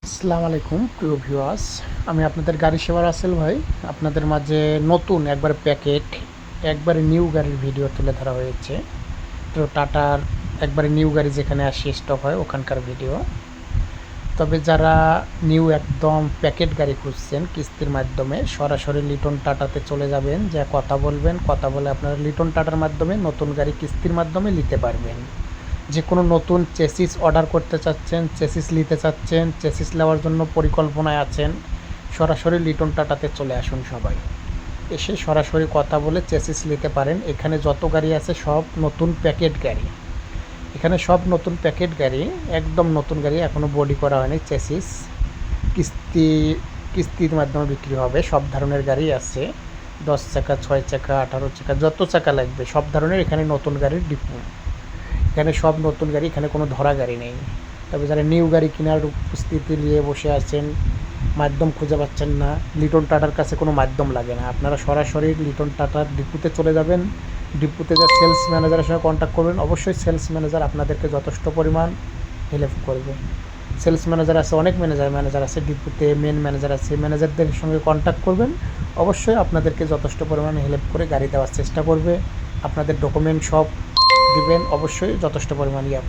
আসসালামু আলাইকুম প্রিয় ভিউয়ার্স, আমি আপনাদের গাড়ি সেবার রাসেল ভাই। আপনাদের মাঝে নতুন একবার প্যাকেট একবারে নিউ গাড়ির ভিডিও তুলে ধরা হয়েছে। তো টাটার একবারে নিউ গাড়ি যেখানে আসে স্টক হয় ওখানকার ভিডিও। তবে যারা নিউ একদম প্যাকেট গাড়ি খুঁজছেন কিস্তির মাধ্যমে, সরাসরি লিটন টাটাতে চলে যাবেন, যা কথা বলবেন, কথা বলে আপনারা লিটন টাটার মাধ্যমে নতুন গাড়ি কিস্তির মাধ্যমে নিতে পারবেন। যে কোনো নতুন চেসিস অর্ডার করতে চাচ্ছেন, চেসিস নিতে চাচ্ছেন, চেসিস নেওয়ার জন্য পরিকল্পনায় আছেন, সরাসরি লিটন টাটাতে চলে আসুন সবাই। এসে সরাসরি কথা বলে চেসিস নিতে পারেন। এখানে যত গাড়ি আছে সব নতুন প্যাকেট গাড়ি। এখানে সব নতুন প্যাকেট গাড়ি, একদম নতুন গাড়ি, এখনও বডি করা হয়নি। চেসিস কিস্তির মাধ্যমে বিক্রি হবে। সব ধরনের গাড়ি আছে, 10 চাকা, 6 চাকা, 18 চাকা, যত চাকা লাগবে সব ধরনের এখানে নতুন গাড়ির ডিপো। এখানে সব নতুন গাড়ি, এখানে কোনো ধরা গাড়ি নেই। তবে যারা নিউ গাড়ি কেনার উপস্থিতি নিয়ে বসে আছেন, মাধ্যম খুঁজে পাচ্ছেন না, লিটন টাটার কাছে কোনো মাধ্যম লাগে না। আপনারা সরাসরি লিটন টাটার ডিপুতে চলে যাবেন। ডিপুতে যা সেলস ম্যানেজারের সঙ্গে কন্ট্যাক্ট করবেন, অবশ্যই সেলস ম্যানেজার আপনাদেরকে যথেষ্ট পরিমাণ হেল্প করবে। সেলস ম্যানেজার আছে, অনেক ম্যানেজার আছে ডিপুতে, মেন ম্যানেজার আছে। ম্যানেজারদের সঙ্গে কন্ট্যাক্ট করবেন, অবশ্যই আপনাদেরকে যথেষ্ট পরিমাণে হেল্প করে গাড়ি দেওয়ার চেষ্টা করবে। আপনাদের ডকুমেন্ট সব দিবেন, অবশ্যই যথেষ্ট পরিমাণ ইয়া করবে।